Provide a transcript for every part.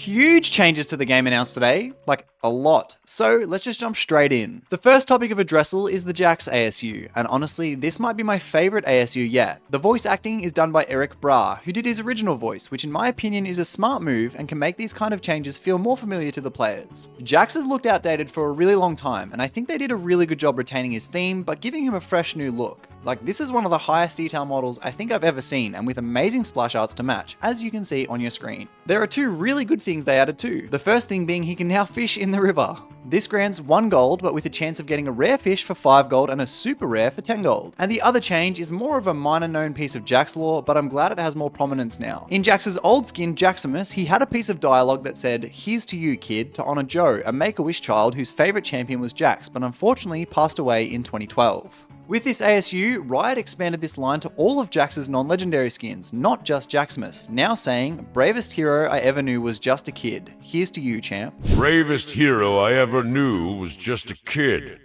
Huge changes to the game announced today, like a lot. So let's just jump straight in. The first topic of addressal is the Jax ASU, and honestly, this might be my favorite ASU yet. The voice acting is done by Eric Bra, who did his original voice, which in my opinion is a smart move and can make these kind of changes feel more familiar to the players. Jax has looked outdated for a really long time, and I think they did a really good job retaining his theme, but giving him a fresh new look. Like, this is one of the highest detail models I think I've ever seen, and with amazing splash arts to match, as you can see on your screen. There are two really good things they added too. The first thing being he can now fish in the river. This grants 1 gold, but with a chance of getting a rare fish for 5 gold and a super rare for 10 gold. And the other change is more of a minor known piece of Jax lore, but I'm glad it has more prominence now. In Jax's old skin, Jaximus, he had a piece of dialogue that said, "Here's to you, kid," to honor Joe, a Make-A-Wish child whose favorite champion was Jax, but unfortunately passed away in 2012. With this ASU, Riot expanded this line to all of Jax's non-legendary skins, not just Jaximus, now saying, "Bravest hero I ever knew was just a kid. Here's to you, champ." Bravest hero I ever knew was just a kid.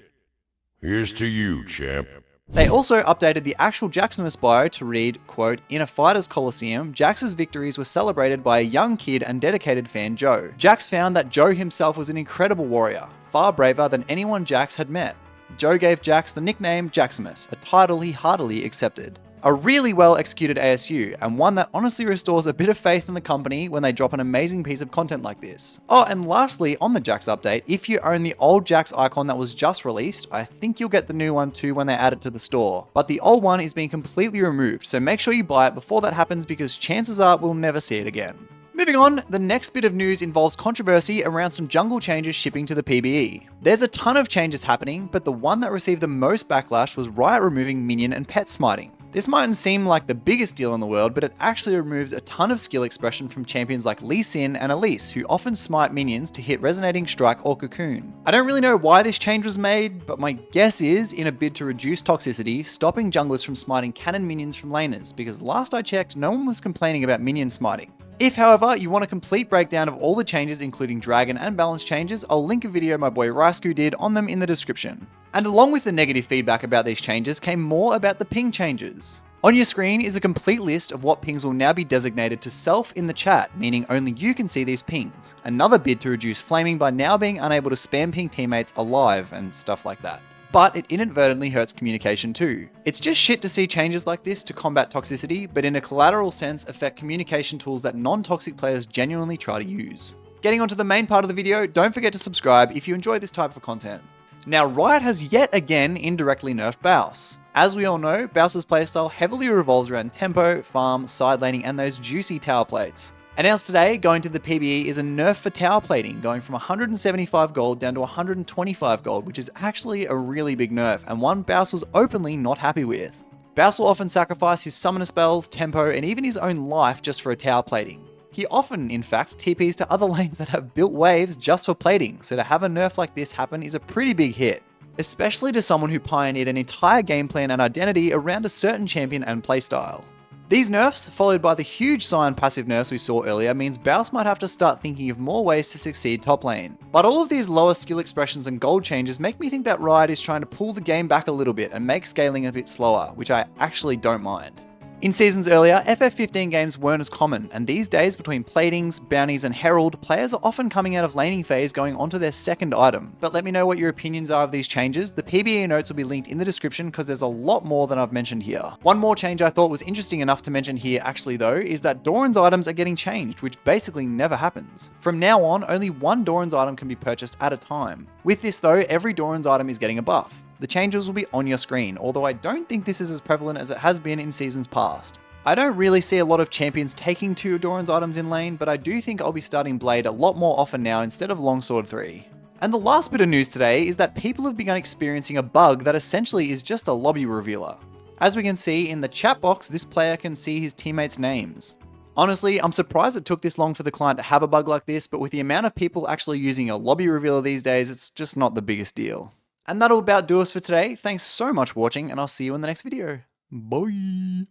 Here's to you, champ. They also updated the actual Jaximus bio to read, quote, "In a fighter's coliseum, Jax's victories were celebrated by a young kid and dedicated fan Joe. Jax found that Joe himself was an incredible warrior, far braver than anyone Jax had met. Joe gave Jax the nickname Jaximus, a title he heartily accepted." A really well executed ASU, and one that honestly restores a bit of faith in the company when they drop an amazing piece of content like this. Oh, and lastly, on the Jax update, if you own the old Jax icon that was just released, I think you'll get the new one too when they add it to the store. But the old one is being completely removed, so make sure you buy it before that happens because chances are we'll never see it again. Moving on, the next bit of news involves controversy around some jungle changes shipping to the PBE. There's a ton of changes happening, but the one that received the most backlash was Riot removing minion and pet smiting. This mightn't seem like the biggest deal in the world, but it actually removes a ton of skill expression from champions like Lee Sin and Elise, who often smite minions to hit Resonating Strike or Cocoon. I don't really know why this change was made, but my guess is in a bid to reduce toxicity, stopping junglers from smiting cannon minions from laners, because last I checked, no one was complaining about minion smiting. If, however, you want a complete breakdown of all the changes including dragon and balance changes, I'll link a video my boy Raisku did on them in the description. And along with the negative feedback about these changes came more about the ping changes. On your screen is a complete list of what pings will now be designated to self in the chat, meaning only you can see these pings. Another bid to reduce flaming by now being unable to spam ping teammates alive and stuff like that. But it inadvertently hurts communication too. It's just shit to see changes like this to combat toxicity, but in a collateral sense affect communication tools that non-toxic players genuinely try to use. Getting onto the main part of the video, don't forget to subscribe if you enjoy this type of content. Now, Riot has yet again indirectly nerfed Baus. As we all know, Baus's playstyle heavily revolves around tempo, farm, side laning, and those juicy tower plates. Announced today, going to the PBE is a nerf for tower plating, going from 175 gold down to 125 gold, which is actually a really big nerf, and one Baus was openly not happy with. Baus will often sacrifice his summoner spells, tempo, and even his own life just for a tower plating. He often, in fact, TPs to other lanes that have built waves just for plating, so to have a nerf like this happen is a pretty big hit. Especially to someone who pioneered an entire game plan and identity around a certain champion and playstyle. These nerfs, followed by the huge Sion passive nerfs we saw earlier, means Baus might have to start thinking of more ways to succeed top lane. But all of these lower skill expressions and gold changes make me think that Riot is trying to pull the game back a little bit and make scaling a bit slower, which I actually don't mind. In seasons earlier, FF15 games weren't as common, and these days between platings, bounties, and herald, players are often coming out of laning phase going onto their second item. But let me know what your opinions are of these changes. The PBE notes will be linked in the description because there's a lot more than I've mentioned here. One more change I thought was interesting enough to mention here actually though, is that Doran's items are getting changed, which basically never happens. From now on, only one Doran's item can be purchased at a time. With this though, every Doran's item is getting a buff. The changes will be on your screen, although I don't think this is as prevalent as it has been in seasons past. I don't really see a lot of champions taking 2 Doran's items in lane, but I do think I'll be starting Blade a lot more often now instead of Longsword 3. And the last bit of news today is that people have begun experiencing a bug that essentially is just a lobby revealer. As we can see in the chat box, this player can see his teammates' names. Honestly, I'm surprised it took this long for the client to have a bug like this, but with the amount of people actually using a lobby revealer these days, it's just not the biggest deal. And that'll about do us for today. Thanks so much for watching, and I'll see you in the next video. Bye!